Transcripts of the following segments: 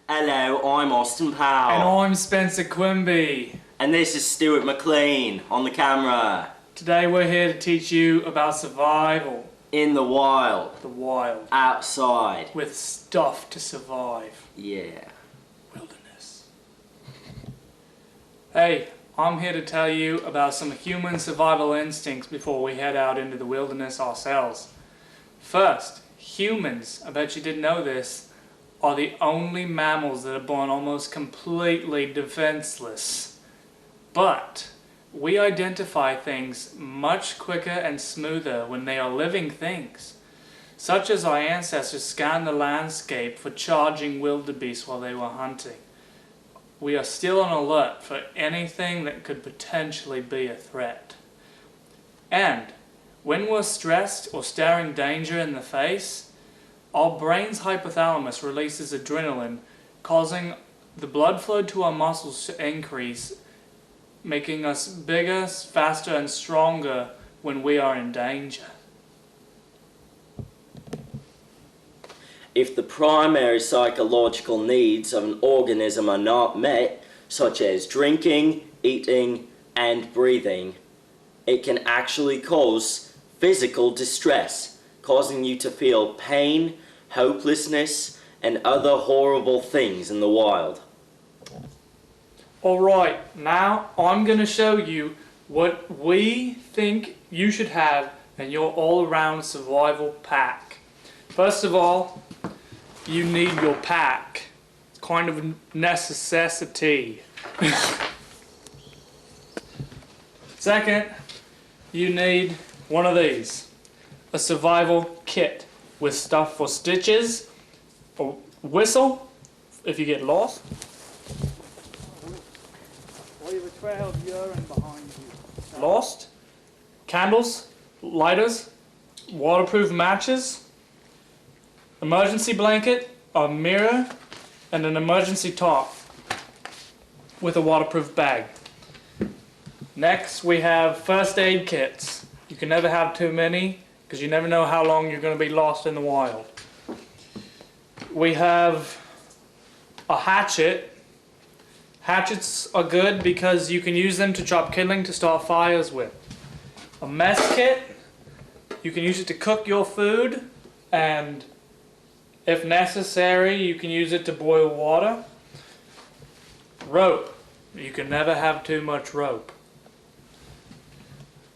Hello, I'm Austin Powell. And I'm Spencer Quimby. And this is Stuart McLean on the camera. Today we're here to teach you about survival. In the wild. The wild. Outside. With stuff to survive. Yeah. Wilderness. Hey, I'm here to tell you about some human survival instincts before we head out into the wilderness ourselves. First, humans, I bet you didn't know this, are the only mammals that are born almost completely defenseless. But we identify things much quicker and smoother when they are living things, such as our ancestors scanned the landscape for charging wildebeest while they were hunting. We are still on alert for anything that could potentially be a threat. And when we're stressed or staring danger in the face, our brain's hypothalamus releases adrenaline, causing the blood flow to our muscles to increase, making us bigger, faster, and stronger when we are in danger. If the primary psychological needs of an organism are not met, such as drinking, eating, and breathing, it can actually cause physical distress, causing you to feel pain, hopelessness, and other horrible things in the wild. Alright, now I'm going to show you what we think you should have in your all-around survival pack. First of all, you need your pack. It's kind of a necessity. Second, you need one of these. A survival kit with stuff for stitches, a whistle if you get lost. Or you have a trail of urine behind you. Lost, candles, lighters, waterproof matches, emergency blanket, a mirror, and an emergency tarp with a waterproof bag. Next we have first aid kits. You can never have too many because you never know how long you're going to be lost in the wild. We have a hatchet. Hatchets are good because you can use them to chop kindling to start fires with. A mess kit, you can use it to cook your food, and if necessary you can use it to boil water. Rope, you can never have too much rope.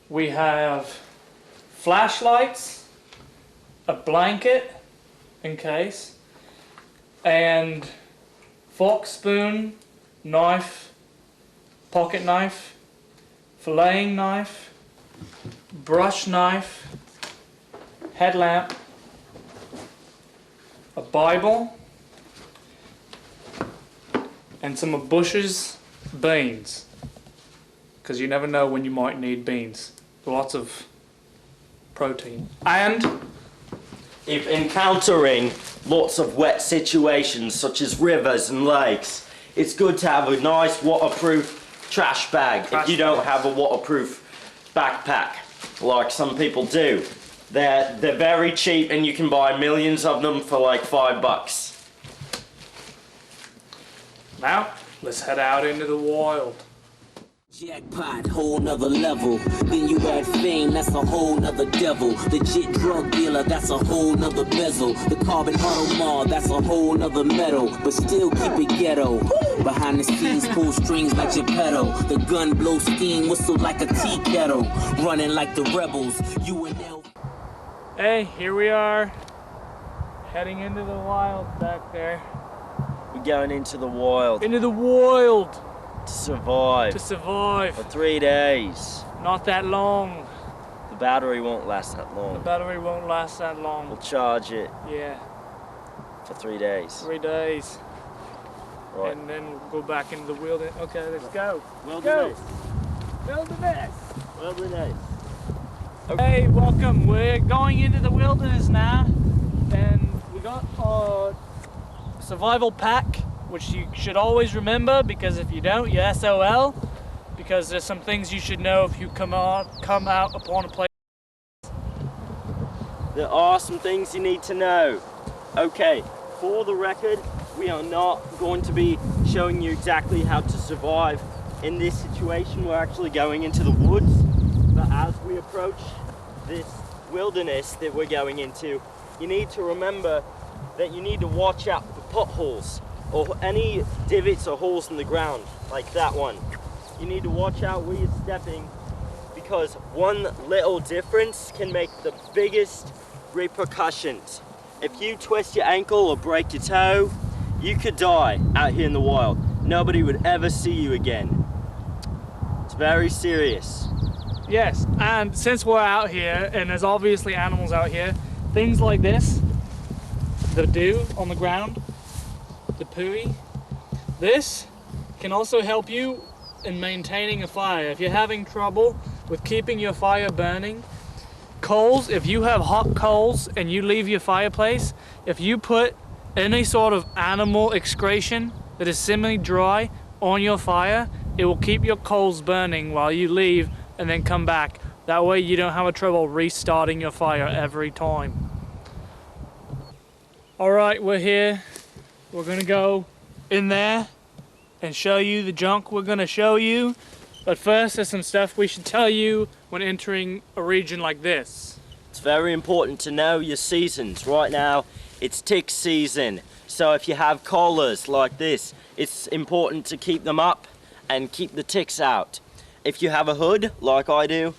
We have flashlights, a blanket in case, and fork, spoon, knife, pocket knife, filleting knife, brush knife, headlamp, a Bible, and some of Bush's beans, because you never know when you might need beans. Lots of protein. And if encountering lots of wet situations such as rivers and lakes, it's good to have a nice waterproof trash bag if you don't have a waterproof backpack like some people do. They're very cheap and you can buy millions of them for like $5. Now, let's head out into the wild. Jackpot, whole nother level. Then you add fame, that's a whole nother devil. Legit drug dealer, that's a whole nother bezel. The carbon automar, that's a whole nother metal. But still keep it ghetto. Behind the scenes, pull strings like Geppetto. The gun blow steam, whistle like a tea kettle. Running like the rebels, UNL. Hey, here we are. Heading into the wild back there. We're going into the wild. Into the wild. To survive. To survive. For 3 days. Not that long. The battery won't last that long. The battery won't last that long. We'll charge it. Yeah. For 3 days. 3 days. Right. And then we'll go back into the wilderness. Okay, let's go. Wilderness. Go. Wilderness. Wilderness. Hey, welcome. We're going into the wilderness now. And we got our survival pack, which you should always remember, because if you don't, you're SOL, because there's some things you should know if you come out upon a place. There are some things you need to know. Okay, for the record, we are not going to be showing you exactly how to survive in this situation. We're actually going into the woods, but as we approach this wilderness that we're going into, you need to remember that you need to watch out for potholes or any divots or holes in the ground like that one. You need to watch out where you're stepping, because one little difference can make the biggest repercussions. If you twist your ankle or break your toe, you could die out here in the wild. Nobody would ever see you again. It's very serious. Yes, and since we're out here, and there's obviously animals out here, things like this, the dew on the ground, the pooey, this can also help you in maintaining a fire. If you're having trouble with keeping your fire burning, coals, if you have hot coals and you leave your fireplace, if you put any sort of animal excretion that is similarly dry on your fire, it will keep your coals burning while you leave and then come back. That way you don't have a trouble restarting your fire every time. Alright, we're here. We're gonna go in there and show you the junk we're gonna show you. But first, there's some stuff we should tell you when entering a region like this. It's very important to know your seasons. Right now, it's tick season. So if you have collars like this, it's important to keep them up and keep the ticks out. If you have a hood, like I do,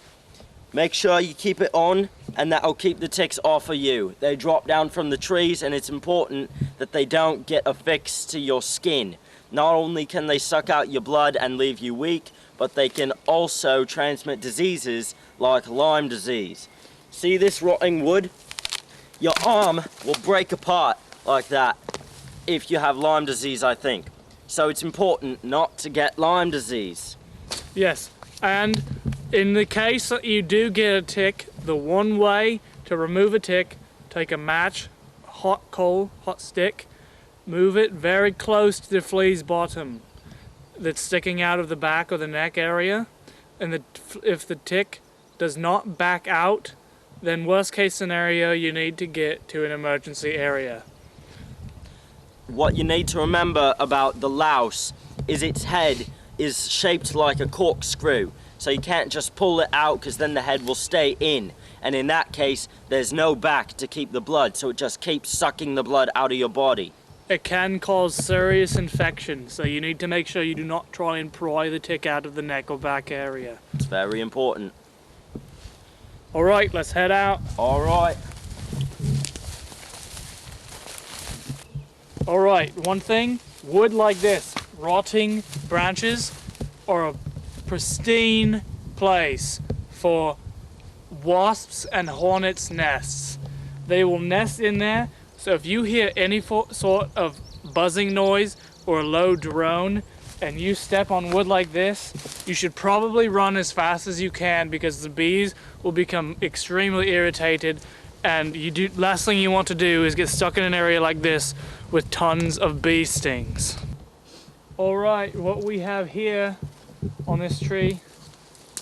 make sure you keep it on, and that'll keep the ticks off of you. They drop down from the trees, and it's important that they don't get affixed to your skin. Not only can they suck out your blood and leave you weak, but they can also transmit diseases like Lyme disease. See this rotting wood? Your arm will break apart like that if you have Lyme disease, I think. So it's important not to get Lyme disease. Yes, and in the case that you do get a tick, the one way to remove a tick, take a match, hot coal, hot stick, move it very close to the flea's bottom that's sticking out of the back or the neck area, and if the tick does not back out, then worst case scenario, you need to get to an emergency area. What you need to remember about the louse is its head is shaped like a corkscrew. So you can't just pull it out, because then the head will stay in. And in that case, there's no back to keep the blood, so it just keeps sucking the blood out of your body. It can cause serious infection, so you need to make sure you do not try and pry the tick out of the neck or back area. It's very important. Alright, let's head out. Alright. Alright, one thing, wood like this, rotting branches are a pristine place for wasps and hornets' nests. They will nest in there, so if you hear any sort of buzzing noise or a low drone and you step on wood like this, you should probably run as fast as you can, because the bees will become extremely irritated, and last thing you want to do is get stuck in an area like this with tons of bee stings. Alright, what we have here on this tree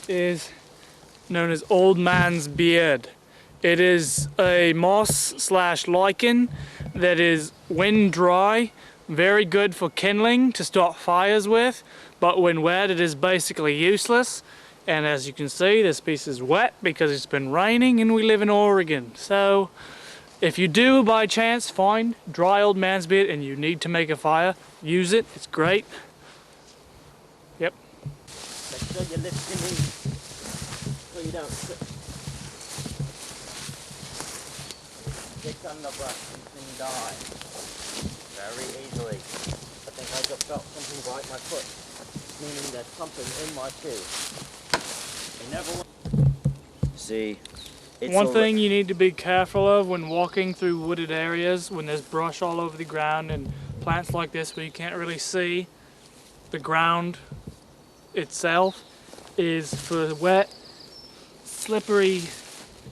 is known as Old Man's Beard. It is a moss/lichen that is wind dry, very good for kindling to start fires with, but when wet it is basically useless. And as you can see, this piece is wet because it's been raining and we live in Oregon. So if you do by chance find dry Old Man's Beard and you need to make a fire, use it, it's great. Yep. Make sure you lift your knees so you don't stick on the brush and you can die very easily. I think I just felt something bite my foot, meaning there's something in my shoe. I never see. One thing you need to be careful of when walking through wooded areas, when there's brush all over the ground and plants like this where you can't really see the ground itself, is for wet, slippery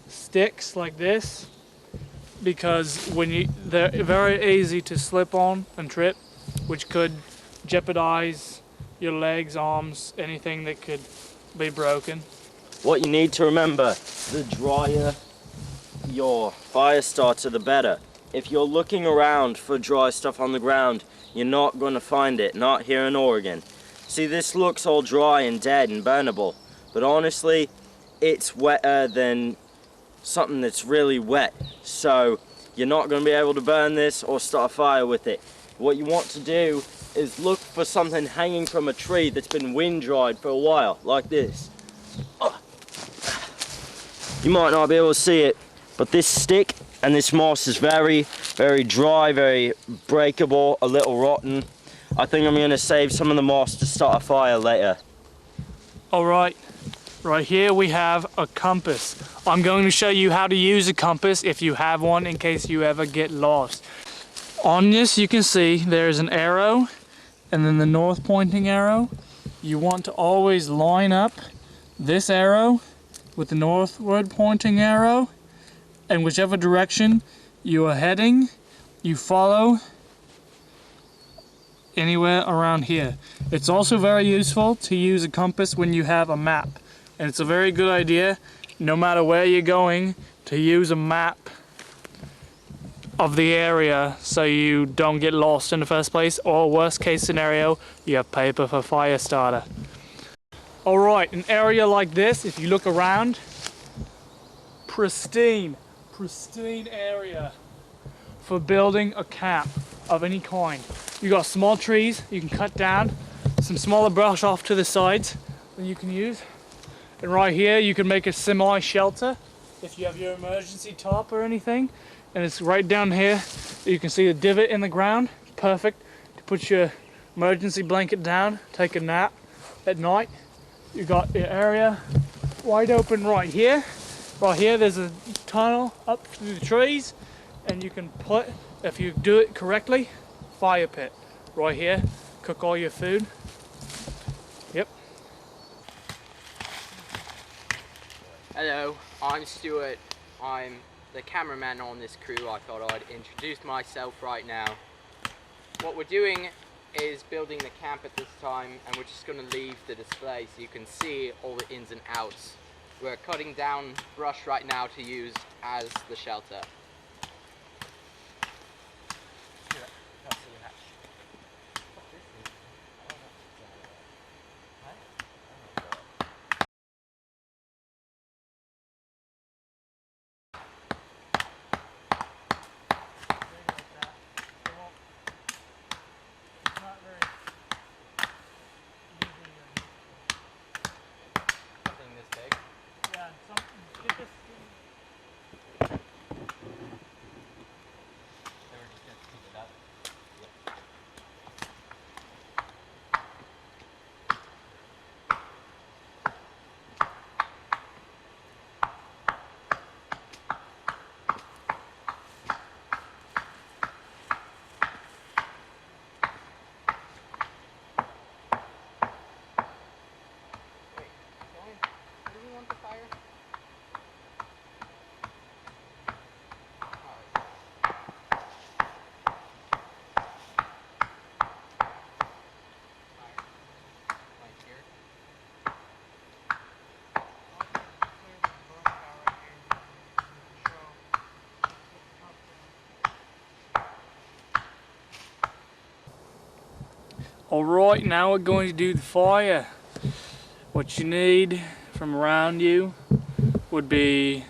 sticks like this, because they're very easy to slip on and trip, which could jeopardize your legs, arms, anything that could be broken. What you need to remember, the drier your fire starter, the better. if you're looking around for dry stuff on the ground, you're not going to find it, not here in Oregon. See, this looks all dry and dead and burnable, but honestly, it's wetter than something that's really wet. So you're not going to be able to burn this or start a fire with it. What you want to do is look for something hanging from a tree that's been wind dried for a while, like this. You might not be able to see it, but this stick and this moss is very, very dry, very breakable, a little rotten. I think I'm going to save some of the moss to start a fire later. Alright, right here we have a compass. I'm going to show you how to use a compass if you have one in case you ever get lost. On this you can see there's an arrow and then the north pointing arrow. You want to always line up this arrow with the northward pointing arrow, and whichever direction you are heading, you follow anywhere around here. It's also very useful to use a compass when you have a map, and it's a very good idea, no matter where you're going, to use a map of the area so you don't get lost in the first place, or worst case scenario, you have paper for fire starter. Alright, an area like this, if you look around, pristine area for building a camp of any kind. You got small trees you can cut down, some smaller brush off to the sides that you can use, and right here you can make a semi-shelter if you have your emergency top or anything, and it's right down here. You can see the divot in the ground, perfect to put your emergency blanket down, take a nap at night. You got the area wide open right here. Right here there's a tunnel up through the trees, and you can put, if you do it correctly, fire pit right here. Cook all your food. Yep. Hello, I'm Stuart. I'm the cameraman on this crew. I thought I'd introduce myself right now. What we're doing is building the camp at this time, and we're just going to leave the display so you can see all the ins and outs. We're cutting down brush right now to use as the shelter. Alright, now we're going to do the fire. What you need from around you would be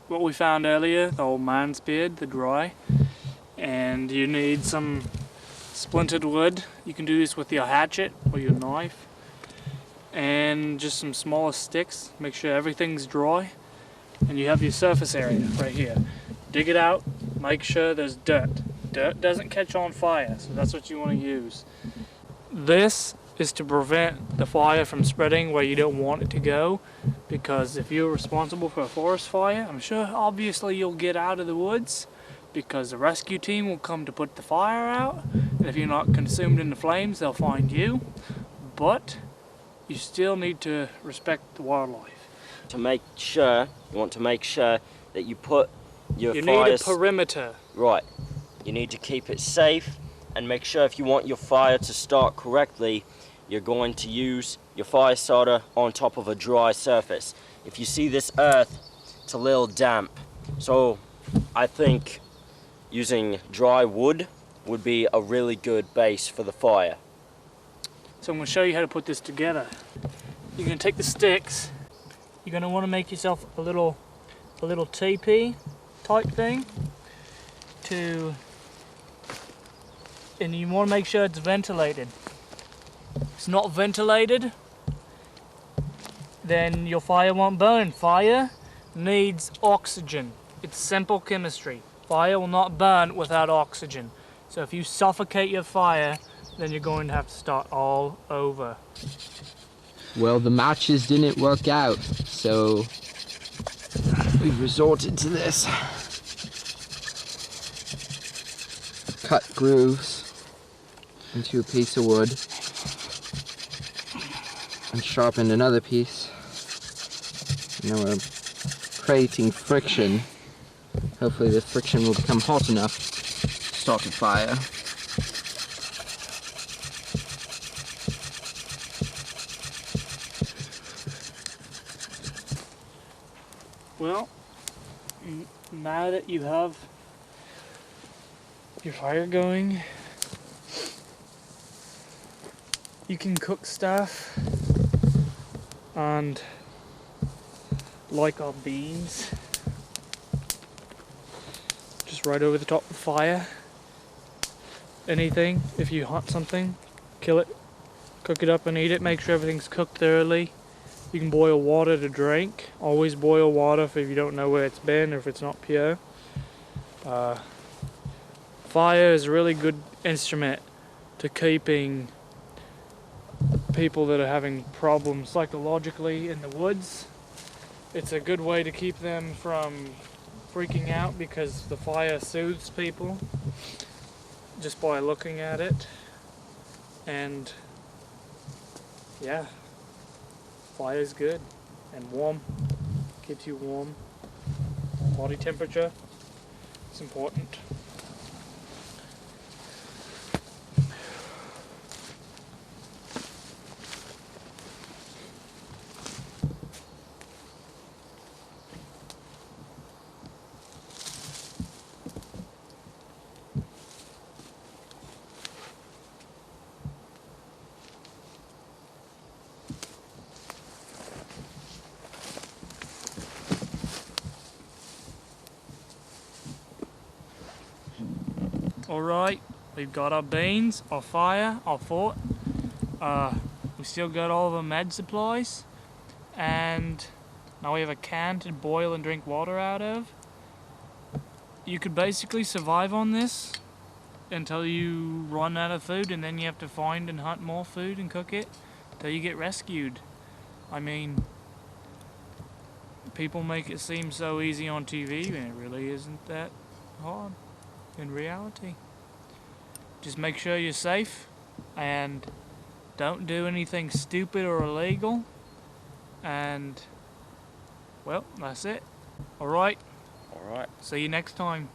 what we found earlier, the old man's beard, the dry. And you need some splintered wood. You can do this with your hatchet or your knife. And just some smaller sticks. Make sure everything's dry. And you have your surface area right here. Dig it out, make sure there's dirt. Dirt doesn't catch on fire, so that's what you want to use. This is to prevent the fire from spreading where you don't want it to go, because if you're responsible for a forest fire, I'm sure obviously you'll get out of the woods because the rescue team will come to put the fire out, and if you're not consumed in the flames, they'll find you. But you still need to respect the wildlife. To make sure, you want to make sure that you put your You fire... need a perimeter. Right. You need to keep it safe, and make sure if you want your fire to start correctly, you're going to use your fire starter on top of a dry surface. If you see this earth, it's a little damp. So I think using dry wood would be a really good base for the fire. So I'm going to show you how to put this together. You're going to take the sticks. You're going to want to make yourself a little teepee type thing and you want to make sure it's ventilated. If it's not ventilated, then your fire won't burn. Fire needs oxygen. It's simple chemistry. Fire will not burn without oxygen. So if you suffocate your fire, then you're going to have to start all over. Well, the matches didn't work out, so we resorted to this. Cut grooves into a piece of wood and sharpened another piece. Now we're creating friction. Hopefully the friction will become hot enough to start a fire. Well, now that you have your fire going, you can cook stuff, and like our beans, just right over the top of the fire. Anything, if you hunt something, kill it, cook it up and eat it, make sure everything's cooked thoroughly. You can boil water to drink. Always boil water if you don't know where it's been or if it's not pure. Fire is a really good instrument to keeping people that are having problems psychologically in the woods. It's a good way to keep them from freaking out because the fire soothes people just by looking at it. And yeah, fire is good and warm, keeps you warm. Body temperature, it's important. Alright, we've got our beans, our fire, our fort. We still got all of our med supplies. And now we have a can to boil and drink water out of. You could basically survive on this until you run out of food, and then you have to find and hunt more food and cook it until you get rescued. I mean, people make it seem so easy on TV, and it really isn't that hard in reality. Just make sure you're safe and don't do anything stupid or illegal, and well, that's it. Alright, Alright. see you next time.